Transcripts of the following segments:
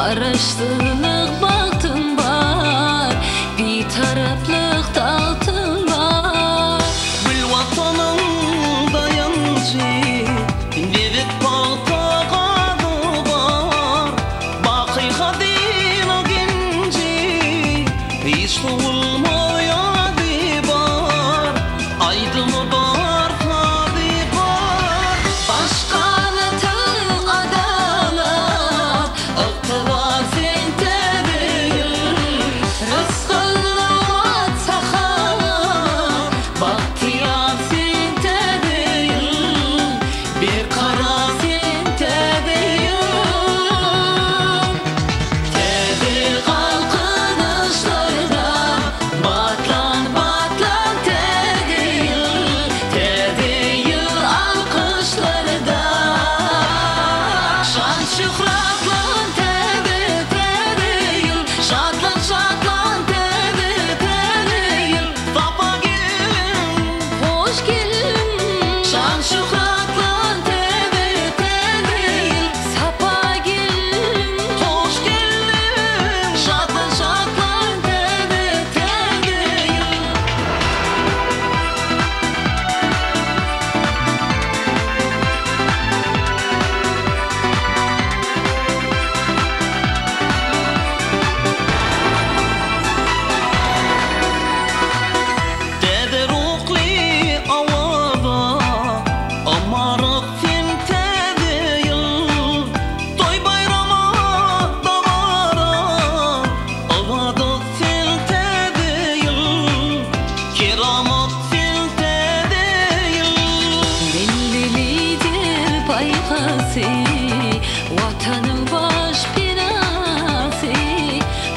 Karıştırılık baktın var, bir taraflık dağıtın var. Bil vatanın dayancı, devlet portakalı var. Baki kadın o genci, hiç olmayadı var. Aydın var, tabi var. Başkanı tığ adalar, ıktıvar sente değil. Rızkını at sakal, bahtiyar sente değil. Bir kara sente değil. Tedi kalkınışlarda, batlan batlan tedi. Tedi yıl alkışlarda, şan şükratlan tedi tedi yıl. Şadlan şadlan tedi tedi yıl. Baba gelin, Hoş gelin, şan şükratlan tedi tedi yıl. Sapa gelin, hoş geldin. şadlan şadlan tedi tedi yıl. Dede ruhli avada, amarık finte değil. Toy bayrama da vara, avada finte değil. Keramat finte değil. Millilidir paykası, vatanın baş binası.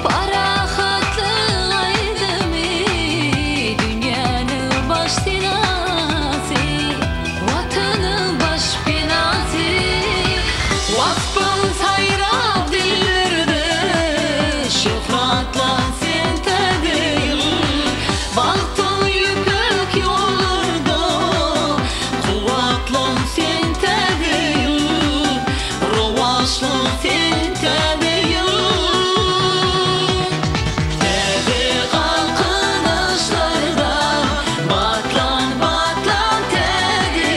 Parahatlı aydımı, dünyanın baş dinası. Vatanın baş binası, vasfın sayrap dillerde. Şöhratla sente değil, baktın yıkık yollarda. Kuvvetlan sente değil, rovaşlan sente değil. Tedi kalkınışlarda, batlan batlan tedi.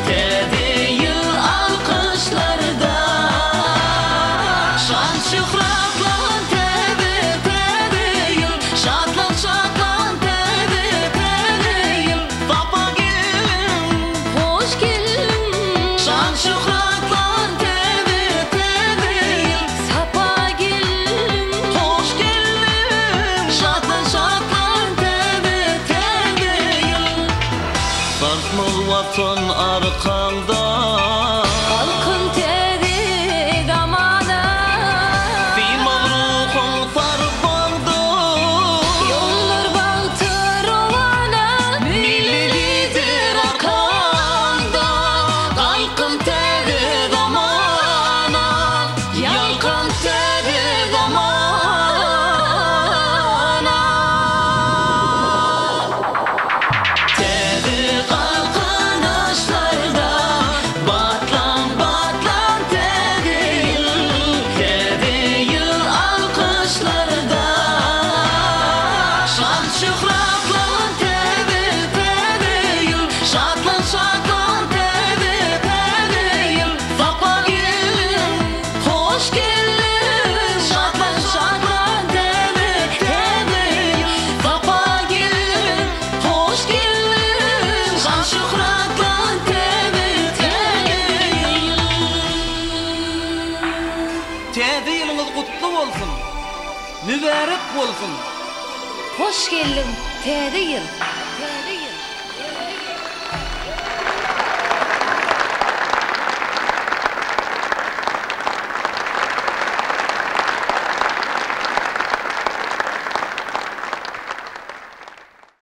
Tedi yıl alkışlarda, şan şükratlan tedi tedi yıl. Şadlan şadlan tedi tedi yıl. Baba gelin, Hoş gelin, şan şükratlan tedi tedi yıl. Sapa gelin, hoş geldin. şadlan şadlan tedi tedi yıl. Sarkmaz vatan arkanda, Halkın tedi damada, bir mavruhun farbandı. yollar baktır ovana. Millilidir arkanda, halkın tedi damana. Yalkan tedi damana. Tedi kalkınışlarda, batlan batlan tedi yıl. Tedi yıl alkışlarda, şan şükratlan tedi tedi yıl. Şadlan şadlan tedi tedi yıl. Sapa gelin, hoş gelin. Şadlan şadlan tedi tedi yıl. Sapa gelin, hoş gelin. Şan şükratlan tedi tedi yıl. Tedi yılınız kutlu olsun, mübarek olsun. Hoş geldin tedi yıl. Tedi